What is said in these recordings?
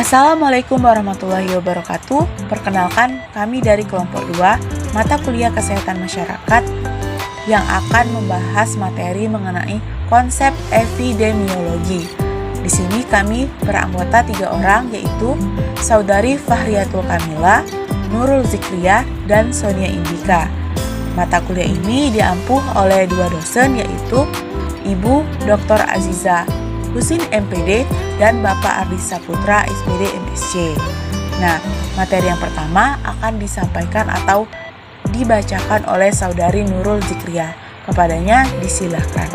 Assalamualaikum warahmatullahi wabarakatuh. Perkenalkan, kami dari kelompok 2 mata kuliah Kesehatan Masyarakat yang akan membahas materi mengenai konsep epidemiologi. Di sini kami beranggota 3 orang, yaitu Saudari Fahriyatul Kamila, Nurul Zikriya, dan Sonia Indika. Mata kuliah ini diampuh oleh 2 dosen, yaitu Ibu Dr. Aziza Husin MPD dan Bapak Ardi Saputra SPD MSc. Nah, materi yang pertama akan disampaikan atau dibacakan oleh Saudari Nurul Zikriya. Kepadanya disilahkan.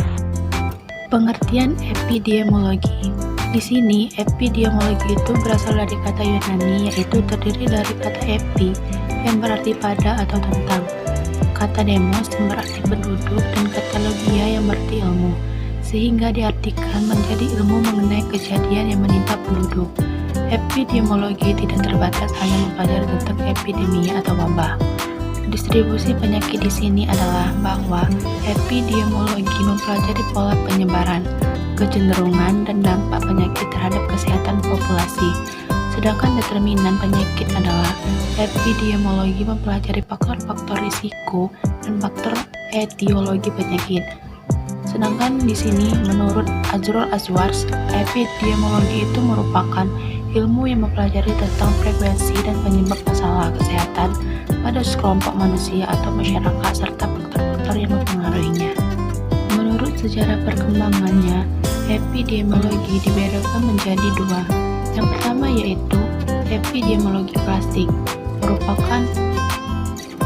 Pengertian epidemiologi. Di sini, epidemiologi itu berasal dari kata Yunani, yaitu terdiri dari kata epi yang berarti pada atau tentang, kata demos yang berarti penduduk, dan kata logia yang berarti ilmu, sehingga diartikan menjadi ilmu mengenai kejadian yang menimpa penduduk. Epidemiologi tidak terbatas hanya mempelajari tentang epidemi atau wabah. Distribusi penyakit di sini adalah bahwa epidemiologi mempelajari pola penyebaran, kecenderungan, dan dampak penyakit terhadap kesehatan populasi. Sedangkan determinan penyakit adalah epidemiologi mempelajari faktor-faktor risiko dan faktor etiologi penyakit. Sedangkan di sini menurut Azrul Azwars, epidemiologi itu merupakan ilmu yang mempelajari tentang frekuensi dan penyebab masalah kesehatan pada sekelompok manusia atau masyarakat serta faktor-faktor yang mempengaruhinya. Menurut sejarah perkembangannya, epidemiologi dibedakan menjadi 2. Yang pertama yaitu epidemiologi klasik, merupakan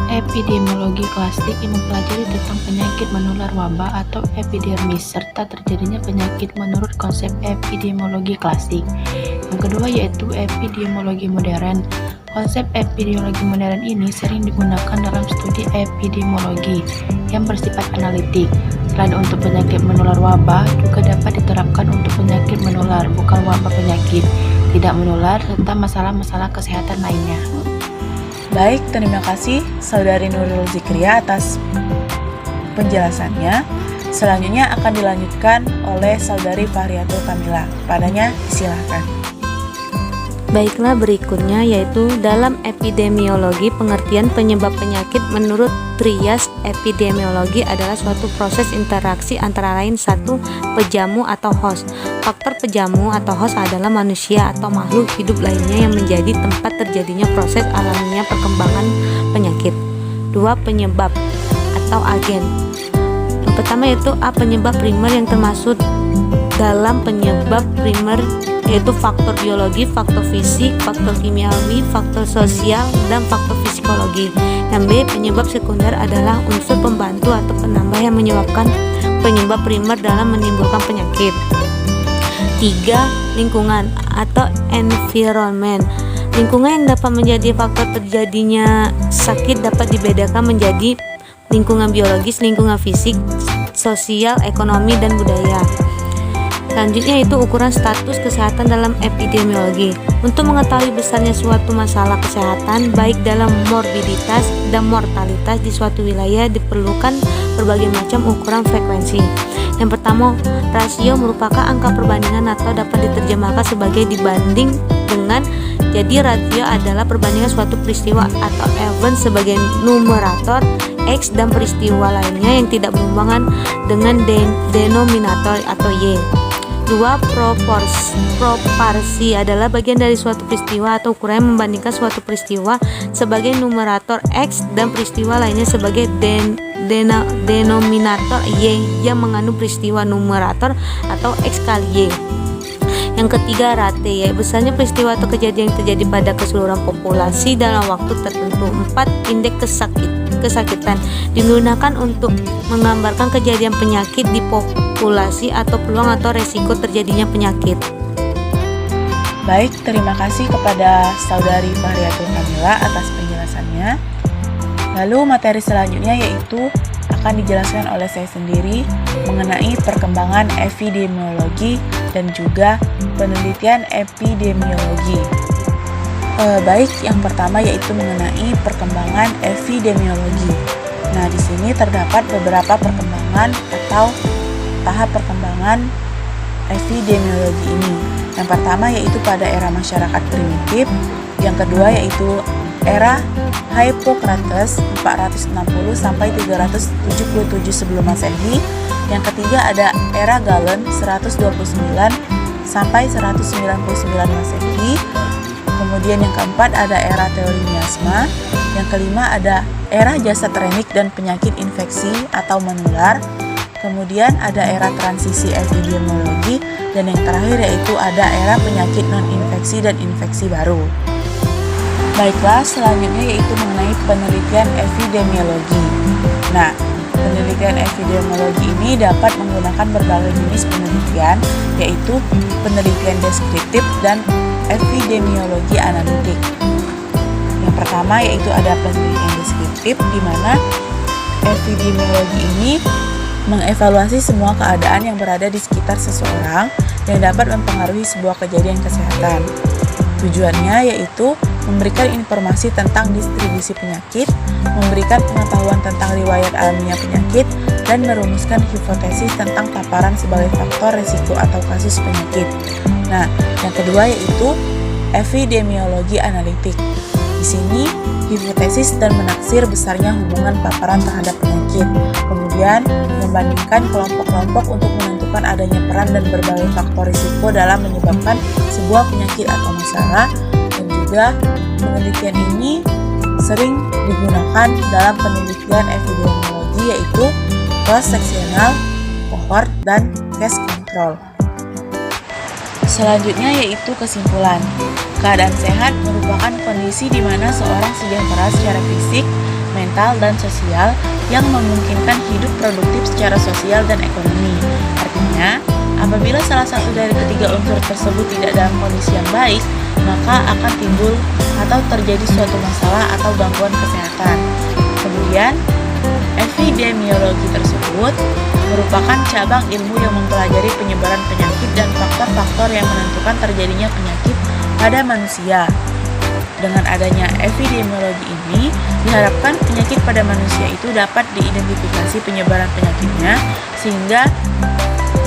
epidemiologi klasik yang mempelajari tentang penyakit menular wabah atau epidermis serta terjadinya penyakit menurut konsep epidemiologi klasik. Yang kedua yaitu epidemiologi modern. Konsep epidemiologi modern ini sering digunakan dalam studi epidemiologi yang bersifat analitik. Selain untuk penyakit menular wabah, juga dapat diterapkan untuk penyakit menular bukan wabah penyakit tidak menular serta masalah-masalah kesehatan lainnya. Baik, terima kasih Saudari Nurul Zikriya atas penjelasannya. Selanjutnya akan dilanjutkan oleh Saudari Fahriyatul Kamila. Padanya silakan. Baiklah, berikutnya yaitu dalam epidemiologi, pengertian penyebab penyakit menurut trias epidemiologi adalah suatu proses interaksi antara lain satu pejamu atau host. Faktor pejamu atau host adalah manusia atau makhluk hidup lainnya yang menjadi tempat terjadinya proses alamiah perkembangan penyakit. 2. Penyebab atau agen. Yang pertama yaitu penyebab primer, yang termasuk dalam penyebab primer yaitu faktor biologi, faktor fisik, faktor kimiawi, faktor sosial, dan faktor psikologi. Yang B, penyebab sekunder adalah unsur pembantu atau penambah yang menyebabkan penyebab primer dalam menimbulkan penyakit. 3. Lingkungan atau environment. Lingkungan yang dapat menjadi faktor terjadinya sakit dapat dibedakan menjadi lingkungan biologis, lingkungan fisik, sosial, ekonomi, dan budaya. Selanjutnya itu ukuran status kesehatan dalam epidemiologi. Untuk mengetahui besarnya suatu masalah kesehatan baik dalam morbiditas dan mortalitas di suatu wilayah diperlukan berbagai macam ukuran frekuensi. Yang pertama, rasio merupakan angka perbandingan atau dapat diterjemahkan sebagai dibanding dengan. Jadi rasio adalah perbandingan suatu peristiwa atau event sebagai numerator X dan peristiwa lainnya yang tidak berhubungan dengan denominator atau Y. 2. Proporsi adalah bagian dari suatu peristiwa atau ukuran yang membandingkan suatu peristiwa sebagai numerator X dan peristiwa lainnya sebagai denominator Y yang mengandung peristiwa numerator atau X kali Y. Yang ketiga, rate, yaitu besarnya peristiwa atau kejadian yang terjadi pada keseluruhan populasi dalam waktu tertentu. 4. Indeks kesakitan digunakan untuk menggambarkan kejadian penyakit di populasi atau peluang atau resiko terjadinya penyakit. Baik, terima kasih kepada Saudari Fahriyatul Kamila atas penjelasannya. Lalu materi selanjutnya yaitu akan dijelaskan oleh saya sendiri mengenai perkembangan epidemiologi dan juga penelitian epidemiologi. Baik, yang pertama yaitu mengenai perkembangan epidemiologi. Nah, di sini terdapat beberapa perkembangan atau tahap perkembangan epidemiologi ini. Yang pertama yaitu pada era masyarakat primitif, yang kedua yaitu era Hippocrates 460 sampai 377 sebelum Masehi, yang ketiga ada era Galen 129 sampai 199 Masehi, kemudian yang keempat ada era teori miasma, yang kelima ada era jasad remik dan penyakit infeksi atau menular, kemudian ada era transisi epidemiologi, dan yang terakhir yaitu ada era penyakit non-infeksi dan infeksi baru. Baiklah, selanjutnya yaitu mengenai penelitian epidemiologi. Nah, penelitian epidemiologi ini dapat menggunakan berbagai jenis penelitian, yaitu penelitian deskriptif dan epidemiologi analitik. Yang pertama yaitu ada penelitian deskriptif, di mana epidemiologi ini mengevaluasi semua keadaan yang berada di sekitar seseorang yang dapat mempengaruhi sebuah kejadian kesehatan. Tujuannya yaitu memberikan informasi tentang distribusi penyakit, memberikan pengetahuan tentang riwayat alamiah penyakit, dan merumuskan hipotesis tentang paparan sebagai faktor resiko atau kasus penyakit. Nah, yang kedua yaitu epidemiologi analitik. Di sini, hipotesis dan menaksir besarnya hubungan paparan terhadap penyakit, kemudian membandingkan kelompok-kelompok untuk menentukan adanya peran dan berbagai faktor risiko dalam menyebabkan sebuah penyakit atau masalah, dan juga penelitian ini sering digunakan dalam penelitian epidemiologi yaitu cross-sectional, cohort, dan case control. Selanjutnya yaitu kesimpulan. Keadaan sehat merupakan kondisi di mana seorang sejahtera secara fisik, mental, dan sosial yang memungkinkan hidup produktif secara sosial dan ekonomi. Artinya, apabila salah satu dari ketiga unsur tersebut tidak dalam kondisi yang baik, maka akan timbul atau terjadi suatu masalah atau gangguan kesehatan. Kemudian, epidemiologi tersebut merupakan cabang ilmu yang mempelajari penyebaran penyakit dan faktor-faktor yang menentukan terjadinya penyakit pada manusia. Dengan adanya epidemiologi ini, diharapkan penyakit pada manusia itu dapat diidentifikasi penyebaran penyakitnya, sehingga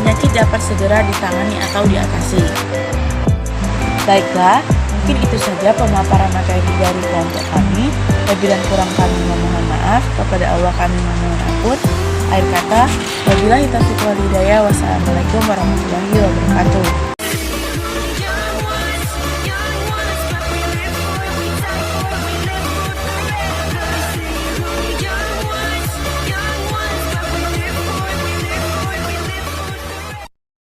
penyakit dapat segera ditangani atau diatasi. Baiklah, mungkin itu saja pemaparan materi dari kelompok kami. Apabila kurang kami memohon maaf, kepada Allah kami memohon ampun. Akhir kata, wabillahi taufiq wal hidayah. Wassalamualaikum warahmatullahi wabarakatuh.